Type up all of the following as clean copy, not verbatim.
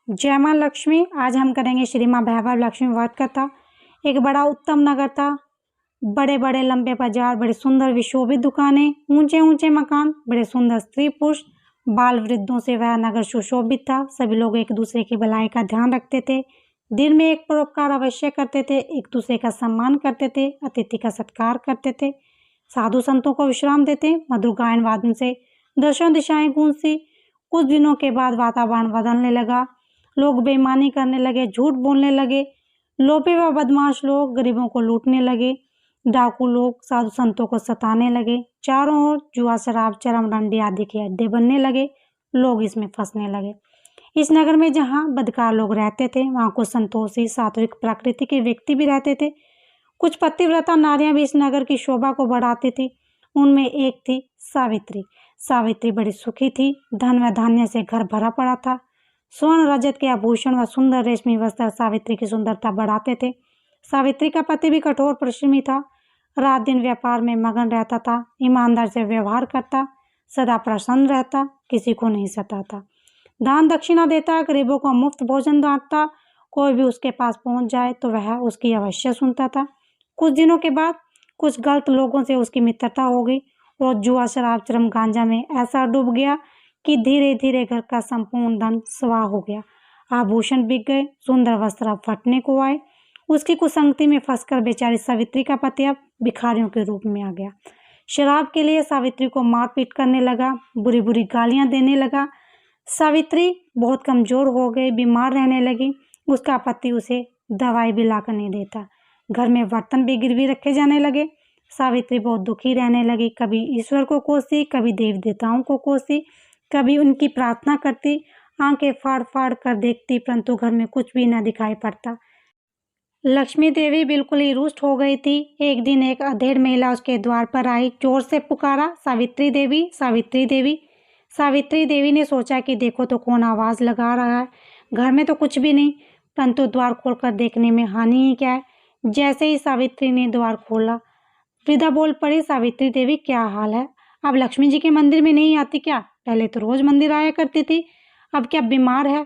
जय माँ लक्ष्मी। आज हम करेंगे श्री माँ वैभव लक्ष्मी व्रत कथा। एक बड़ा उत्तम नगर था। बड़े बड़े लंबे बाजार, बड़े सुंदर विशोभित दुकानें, ऊंचे ऊंचे मकान, बड़े सुंदर स्त्री पुरुष, बाल वृद्धों से वह नगर सुशोभित था। सभी लोग एक दूसरे की भलाई का ध्यान रखते थे, दिन में एक परोपकार अवश्य करते थे, एक दूसरे का सम्मान करते थे, अतिथि का सत्कार करते थे, साधु संतों को विश्राम देते। मधुर गायन वादन से दशों दिशाएं गूंजती। कुछ दिनों के बाद वातावरण बदलने लगा। लोग बेईमानी करने लगे, झूठ बोलने लगे। लोभी व बदमाश लोग गरीबों को लूटने लगे। डाकू लोग साधु संतों को सताने लगे। चारों ओर जुआ, शराब, चरम डंडी आदि के अड्डे बनने लगे। लोग इसमें फंसने लगे। इस नगर में जहाँ बदकार लोग रहते थे, वहाँ कुछ संतोषी, सात्विक प्रकृति के व्यक्ति भी रहते थे। कुछ पतिव्रता नारियां भी इस नगर की शोभा को बढ़ाती थी। उनमें एक थी सावित्री। सावित्री बड़ी सुखी थी। धन व धान्य से घर भरा पड़ा था। स्वर्ण, रजत के आभूषण व सुंदर रेशमी वस्त्र सावित्री की सुंदरता बढ़ाते थे। सावित्री का पति भी कठोर परिश्रमी था। रात दिन व्यापार में मगन रहता था। ईमानदार से व्यवहार करता, सदा प्रसन्न रहता, किसी को नहीं सताता। दान दक्षिणा देता, गरीबों को मुफ्त भोजन बांटता। कोई भी उसके पास पहुंच जाए तो वह उसकी अवश्य सुनता था। कुछ दिनों के बाद कुछ गलत लोगों से उसकी मित्रता हो गई और जुआ, शराब, चरम गांजा में ऐसा डूब गया कि धीरे धीरे घर का संपूर्ण धन स्वाह हो गया। आभूषण बिक गए, सुंदर वस्त्र अब फटने को आए। उसकी कुसंगति में फंसकर बेचारी सावित्री का पति अब भिखारियों के रूप में आ गया। शराब के लिए सावित्री को मारपीट करने लगा, बुरी बुरी गालियां देने लगा। सावित्री बहुत कमजोर हो गई, बीमार रहने लगी। उसका पति उसे दवाई भी लाकर नहीं देता। घर में बर्तन भी गिरवी रखे जाने लगे। सावित्री बहुत दुखी रहने लगी। कभी ईश्वर को कोसती, कभी देवी देवताओं को कोसती, कभी उनकी प्रार्थना करती। आंखें फाड़ फाड़ कर देखती, परंतु घर में कुछ भी न दिखाई पड़ता। लक्ष्मी देवी बिल्कुल ही रुष्ट हो गई थी। एक दिन एक अधेड़ महिला उसके द्वार पर आई, जोर से पुकारा, सावित्री देवी, सावित्री देवी। सावित्री देवी ने सोचा कि देखो तो कौन आवाज लगा रहा है। घर में तो कुछ भी नहीं, परंतु द्वार खोलकर देखने में हानि ही क्या है। जैसे ही सावित्री ने द्वार खोला, वृद्धा बोल पड़ी, सावित्री देवी क्या हाल है? अब लक्ष्मी जी के मंदिर में नहीं आती क्या? पहले तो रोज मंदिर आया करती थी, अब क्या बीमार है?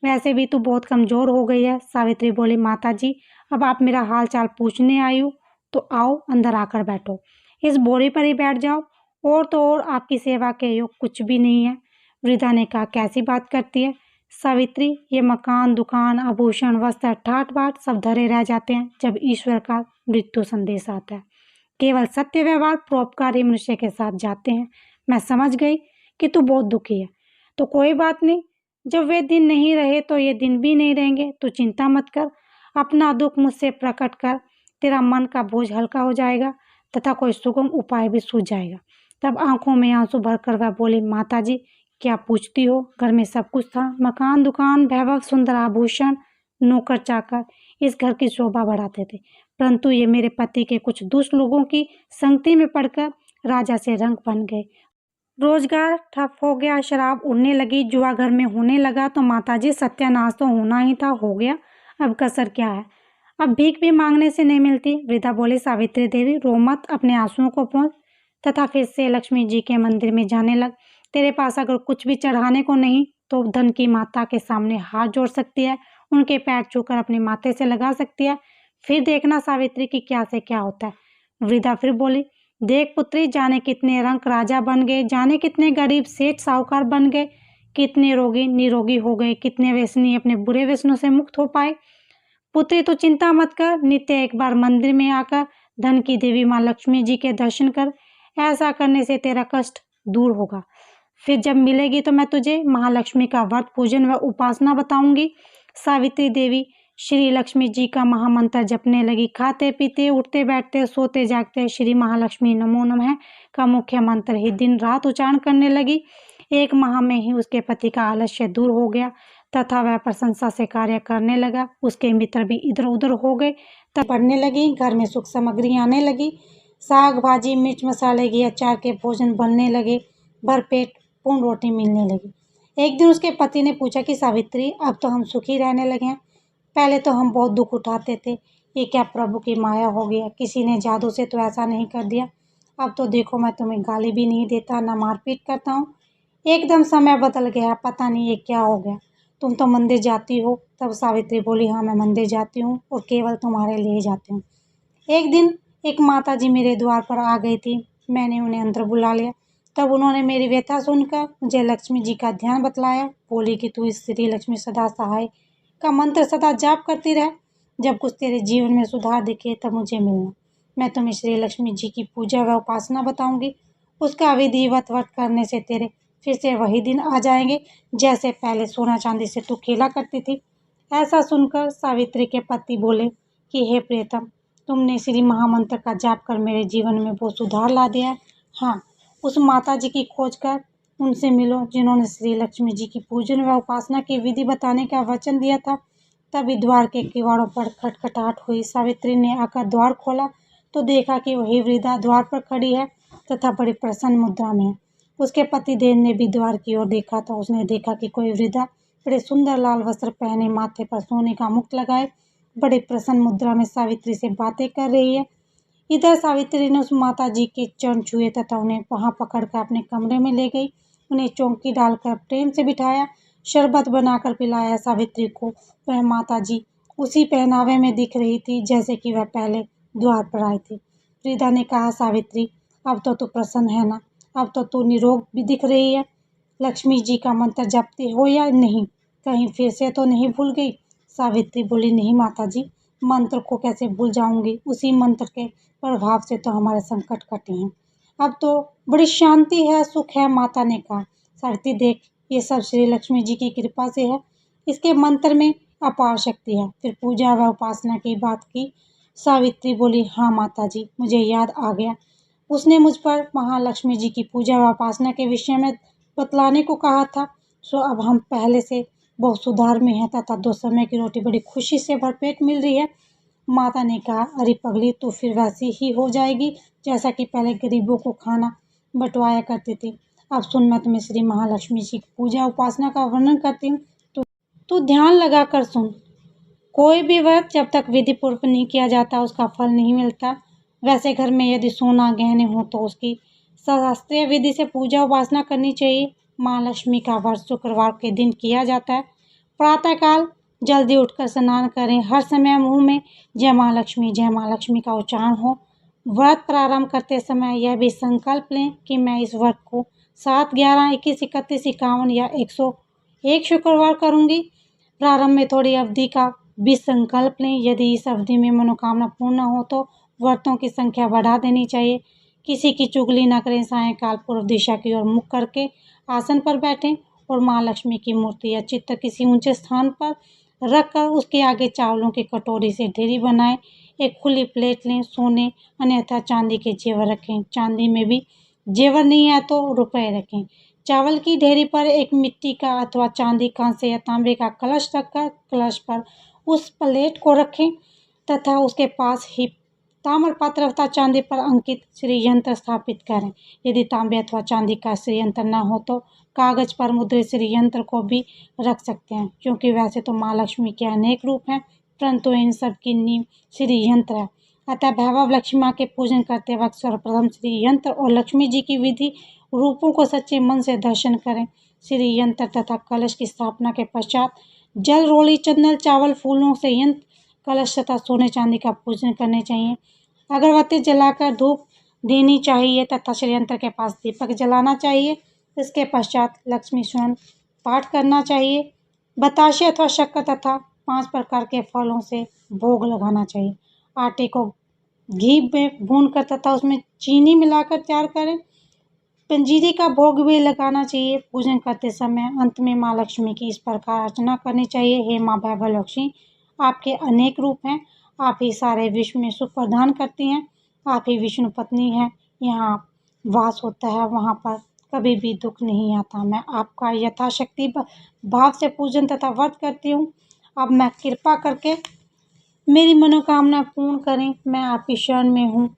वैसे भी तू बहुत कमजोर हो गई है। सावित्री बोली, माता जी, अब आप मेरा हाल चाल पूछने आई हो तो आओ अंदर आकर बैठो, इस बोरी पर ही बैठ जाओ। और तो और आपकी सेवा के योग कुछ भी नहीं है। वृद्धा ने कहा, कैसी बात करती है सावित्री? ये मकान, दुकान, आभूषण, वस्त्र, ठाट बाट सब धरे रह जाते हैं जब ईश्वर का मृत्यु संदेश आता है। केवल सत्य व्यवहार, परोपकार ही मनुष्य के साथ जाते हैं। मैं समझ गई कि तू बहुत दुखी है, तो कोई बात नहीं, जब वे दिन नहीं रहे तो ये दिन भी नहीं रहेंगे। तू चिंता मत कर, अपना दुख मुझसे प्रकट कर, तेरा मन का बोझ हल्का हो जाएगा तथा कोई सुगम उपाय भी सूझ जाएगा। तब आंखों में आंसू भरकर वह बोली, माता जी क्या पूछती हो? घर में सब कुछ था, मकान, दुकान, वैभव, सुंदर आभूषण, नौकर चाकर इस घर की शोभा बढ़ाते थे, परंतु ये मेरे पति के कुछ दुष्ट लोगों की संगति में पड़कर राजा से रंग बन गए। रोजगार ठप हो गया, शराब उड़ने लगी, जुआ घर में होने लगा। तो माताजी सत्यानाश तो होना ही था, हो गया, अब कसर क्या है? अब भीख भी मांगने से नहीं मिलती। वृद्धा बोली, सावित्री देवी रो मत, अपने आंसुओं को पोंछ तथा फिर से लक्ष्मी जी के मंदिर में जाने लग। तेरे पास अगर कुछ भी चढ़ाने को नहीं तो धन की माता के सामने हाथ जोड़ सकती है, उनके पैर छूकर अपने माथे से लगा सकती है, फिर देखना सावित्री की क्या से क्या होता है। वृद्धा फिर बोली, देख पुत्री, जाने कितने रंक राजा बन गए, जाने कितने गरीब सेठ साहूकार बन गए, कितने रोगी निरोगी हो गए, कितने व्यसनी अपने बुरे व्यसनों से मुक्त हो पाए। पुत्री तो चिंता मत कर, नित्य एक बार मंदिर में आकर धन की देवी माँ लक्ष्मी जी के दर्शन कर। ऐसा करने से तेरा कष्ट दूर होगा। फिर जब मिलेगी तो मैं तुझे महालक्ष्मी का व्रत, पूजन व उपासना बताऊंगी। सावित्री देवी श्री लक्ष्मी जी का महामंत्र जपने लगी। खाते पीते, उठते बैठते, सोते जागते श्री महालक्ष्मी नमो नमः का मुख्य मंत्र ही दिन रात उच्चारण करने लगी। एक माह में ही उसके पति का आलस्य दूर हो गया तथा वह प्रशंसा से कार्य करने लगा। उसके मित्र भी इधर उधर हो गए, तब बढ़ने लगी। घर में सुख सामग्री आने लगी। साग भाजी, मिर्च मसाले, घी अचार के भोजन बनने लगे। भरपेट पूर्ण रोटी मिलने लगी। एक दिन उसके पति ने पूछा कि सावित्री, अब तो हम सुखी रहने लगे हैं, पहले तो हम बहुत दुख उठाते थे, ये क्या प्रभु की माया हो गया? किसी ने जादू से तो ऐसा नहीं कर दिया। अब तो देखो, मैं तुम्हें गाली भी नहीं देता, ना मारपीट करता हूँ। एकदम समय बदल गया, पता नहीं ये क्या हो गया। तुम तो मंदिर जाती हो। तब सावित्री बोली, हाँ मैं मंदिर जाती हूँ और केवल तुम्हारे लिए जाती हूँ। एक दिन एक माता जी मेरे द्वार पर आ गई थी। मैंने उन्हें अंदर बुला लिया। तब उन्होंने मेरी व्यथा सुनकर मुझे लक्ष्मी जी का ध्यान बतलाया। बोली कि तू इस श्री लक्ष्मी सदा सहाय का मंत्र सदा जाप करती रह। जब कुछ तेरे जीवन में सुधार दिखे तब मुझे मिलना। मैं तुम्हें श्री लक्ष्मी जी की पूजा व उपासना बताऊंगी। उसका विधिवत व्रत करने से तेरे फिर से वही दिन आ जाएंगे जैसे पहले सोना चांदी से तू खेला करती थी। ऐसा सुनकर सावित्री के पति बोले कि हे प्रियतम, तुमने श्री महामंत्र का जाप कर मेरे जीवन में वो सुधार ला दिया है। हाँ, उस माता जी की खोज कर उनसे मिलो जिन्होंने श्री लक्ष्मी जी की पूजन व उपासना की विधि बताने का वचन दिया था। तभी द्वार के किवाड़ों पर खटखटाहट हुई। सावित्री ने आकर द्वार खोला तो देखा कि वही वृद्धा द्वार पर खड़ी है तथा बड़ी प्रसन्न मुद्रा में है। उसके पतिदेव ने भी द्वार की ओर देखा तो उसने देखा कि कोई वृद्धा बड़े सुंदर लाल वस्त्र पहने, माथे पर सोने का मुकुट लगाए, बड़ी प्रसन्न मुद्रा में सावित्री से बातें कर रही है। इधर सावित्री ने उस माता जी के चरण छुए तथा उन्हें वहां पकड़कर अपने कमरे में ले गई। उन्हें चौकी डालकर प्रेम से बिठाया, शरबत बनाकर पिलाया। सावित्री को वह माता जी उसी पहनावे में दिख रही थी जैसे कि वह पहले द्वार पर आई थी। वृद्धा ने कहा, सावित्री अब तो तू प्रसन्न है ना? अब तो तू निरोग भी दिख रही है। लक्ष्मी जी का मंत्र जपती हो या नहीं? कहीं फिर से तो नहीं भूल गई? सावित्री बोली, नहीं माता जी, मंत्र को कैसे भूल जाऊंगी। उसी मंत्र के प्रभाव से तो हमारे संकट कटे हैं। अब तो बड़ी शांति है, सुख है। माता ने कहा, सावित्री देख, ये सब श्री लक्ष्मी जी की कृपा से है। इसके मंत्र में अपार शक्ति है। फिर पूजा व उपासना की बात की। सावित्री बोली, हाँ माता जी, मुझे याद आ गया। उसने मुझ पर महालक्ष्मी जी की पूजा व उपासना के विषय में बतलाने को कहा था। सो अब हम पहले से बहुत सुधार में हैं तथा 2 समय की रोटी बड़ी खुशी से भरपेट मिल रही है। माता ने कहा, अरे पगली, तू फिर वैसी ही हो जाएगी जैसा कि पहले गरीबों को खाना बंटवाया करती थी। अब सुन, मैं तुम्हें श्री महालक्ष्मी जी की पूजा उपासना का वर्णन करती हूँ। तू ध्यान लगा कर सुन। कोई भी व्रत जब तक विधि पूर्वक नहीं किया जाता उसका फल नहीं मिलता। वैसे घर में यदि सोना गहने हो तो उसकी शास्त्रीय विधि से पूजा उपासना करनी चाहिए। माँ लक्ष्मी का व्रत शुक्रवार के दिन किया जाता है। प्रातःकाल जल्दी उठकर स्नान करें। हर समय मुंह में जय माँ लक्ष्मी का उच्चारण हो। व्रत प्रारंभ करते समय यह भी संकल्प लें कि मैं इस व्रत को 7, 11, 21, 31, 51 या 101 शुक्रवार करूँगी। प्रारंभ में थोड़ी अवधि का भी संकल्प लें। यदि इस अवधि में मनोकामना पूर्ण न हो तो व्रतों की संख्या बढ़ा देनी चाहिए। किसी की चुगली न करें। सायंकाल पूर्व दिशा की ओर मुख करके आसन पर बैठें और माँ लक्ष्मी की मूर्ति या चित्र किसी ऊंचे स्थान पर रखकर उसके आगे चावलों की कटोरी से ढेरी बनाएं। एक खुली प्लेट लें। सोने अन्यथा चांदी के जेवर रखें। चांदी में भी जेवर नहीं है तो रुपए रखें। चावल की ढेरी पर एक मिट्टी का अथवा चांदी, कांसे या तांबे का कलश रखकर कलश पर उस प्लेट को रखें तथा उसके पास ही ताम्र पात्र अथवा चांदी पर अंकित श्री यंत्र स्थापित करें। यदि तांबे अथवा चांदी का श्री यंत्र न हो तो कागज पर मुद्रित श्री यंत्र को भी रख सकते हैं, क्योंकि वैसे तो माँ लक्ष्मी के अनेक रूप हैं परंतु इन सब की नींव श्री यंत्र है। अतः भैरव लक्ष्मी माँ के पूजन करते वक्त सर्वप्रथम श्री यंत्र और लक्ष्मी जी की विधि रूपों को सच्चे मन से दर्शन करें। श्री यंत्र तथा कलश की स्थापना के पश्चात जल, रोली, चंदन, चावल, फूलों से यंत्र, कलश तथा सोने चांदी का पूजन करने चाहिए। अगरबत्ती जलाकर धूप देनी चाहिए तथा श्री यंत्र के पास दीपक जलाना चाहिए। इसके पश्चात लक्ष्मी स्वयं पाठ करना चाहिए। बताशे अथवा शक्कर तथा 5 प्रकार के फलों से भोग लगाना चाहिए। आटे को घी में भूनकर तथा उसमें चीनी मिलाकर तैयार करें। पंजीरी का भोग भी लगाना चाहिए। पूजन करते समय अंत में माँ लक्ष्मी की इस प्रकार अर्चना करनी चाहिए, हे माँ वैभव लक्ष्मी, आपके अनेक रूप हैं। आप ही सारे विश्व में सुख प्रदान करती हैं। आप ही विष्णु पत्नी हैं। यहाँ वास होता है, वहाँ पर कभी भी दुख नहीं आता। मैं आपका यथाशक्ति भाव से पूजन तथा व्रत करती हूँ। अब मैं कृपा करके मेरी मनोकामना पूर्ण करें। मैं आपकी शरण में हूँ,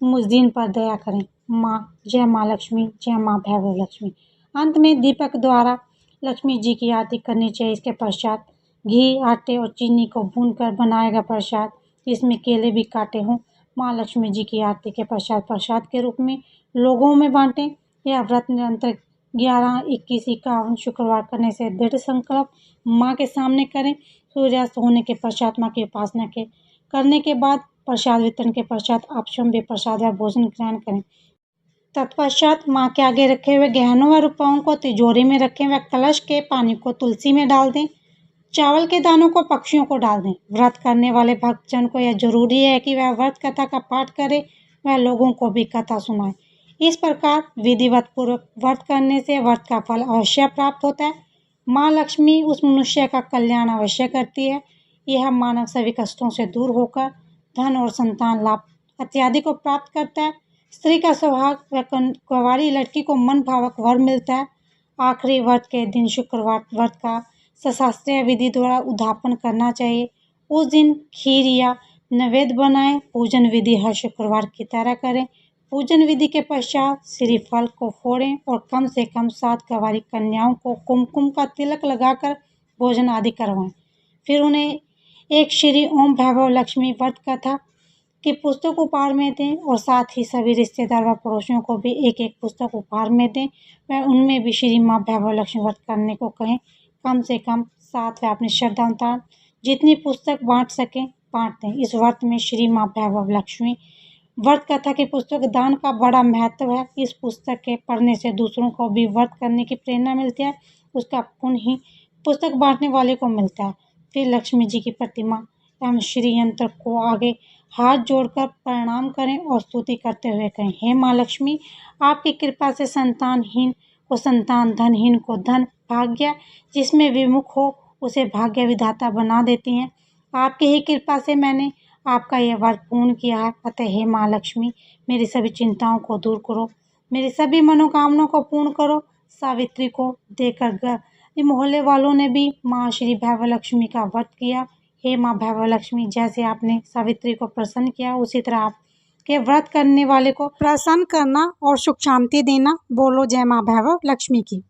मुझ दिन पर दया करें। माँ, जय माँ लक्ष्मी, जय माँ वैभव लक्ष्मी। अंत में दीपक द्वारा लक्ष्मी जी की आरती करनी चाहिए। इसके पश्चात घी, आटे और चीनी को भूनकर बनाया गया प्रसाद, इसमें केले भी काटे हों, माँ लक्ष्मी जी की आरती के पश्चात प्रसाद के रूप में लोगों में बांटें। यह व्रत निरंतर 11, 21, 51 शुक्रवार करने से दृढ़ संकल्प माँ के सामने करें। सूर्यास्त होने के पश्चात माँ की उपासना करने के बाद प्रसाद वितरण के पश्चात आप स्वयं भी प्रसाद या भोजन ग्रहण करें। तत्पश्चात माँ के आगे रखे हुए गहनों व रुपयों को तिजोरी में रखें व कलश के पानी को तुलसी में डाल दें। चावल के दानों को पक्षियों को डाल दें। व्रत करने वाले भक्तजन को यह जरूरी है कि वह व्रत कथा का पाठ करे, वह लोगों को भी कथा सुनाए। इस प्रकार विधिवत पूर्वक व्रत करने से व्रत का फल अवश्य प्राप्त होता है। माँ लक्ष्मी उस मनुष्य का कल्याण अवश्य करती है। यह मानव सभी कष्टों से दूर होकर धन और संतान लाभ इत्यादि को प्राप्त करता है। स्त्री का सौभाग व कुंवारी लड़की को मन भावक वर मिलता है। आखिरी व्रत के दिन शुक्रवार व्रत का सशास्त्रीय विधि द्वारा उद्यापन करना चाहिए। उस दिन खीर या नैवेद्य बनाएं। पूजन विधि हर शुक्रवार की तरह करें। पूजन विधि के पश्चात श्रीफल को फोड़ें और कम से कम 7 कुंवारी कन्याओं को कुमकुम का तिलक लगाकर भोजन आदि करवाएं। फिर उन्हें एक श्री ओम वैभव लक्ष्मी व्रत कथा की पुस्तक उपहार में दें और साथ ही सभी रिश्तेदार व पड़ोसियों को भी एक एक पुस्तक उपहार में दें। वह उनमें भी श्री माँ वैभव लक्ष्मी व्रत करने को कहें। कम से कम 7 व अपनी श्रद्धा अनुसार जितनी पुस्तक बांट सकें बांट दें। इस व्रत में श्री माँ वैभव लक्ष्मी व्रत कथा की पुस्तक दान का बड़ा महत्व है। इस पुस्तक के पढ़ने से दूसरों को भी व्रत करने की प्रेरणा मिलती है। उसका पुण्य ही पुस्तक बांटने वाले को मिलता है। फिर लक्ष्मी जी की प्रतिमा एवं श्री यंत्र को आगे हाथ जोड़कर प्रणाम करें और स्तुति करते हुए कहें, हे माँ लक्ष्मी, आपकी कृपा से संतानहीन को संतान, धनहीन को धन, भाग्य जिसमें विमुख हो उसे भाग्य विधाता बना देती हैं। आपकी ही कृपा से मैंने आपका यह व्रत पूर्ण किया है। अतः हे माँ लक्ष्मी, मेरी सभी चिंताओं को दूर करो, मेरी सभी मनोकामनाओं को पूर्ण करो। सावित्री को देकर मोहल्ले वालों ने भी माँ श्री वैभव लक्ष्मी का व्रत किया। हे माँ वैभव लक्ष्मी, जैसे आपने सावित्री को प्रसन्न किया उसी तरह आप के व्रत करने वाले को प्रसन्न करना और सुख शांति देना। बोलो जय माँ वैभव लक्ष्मी की।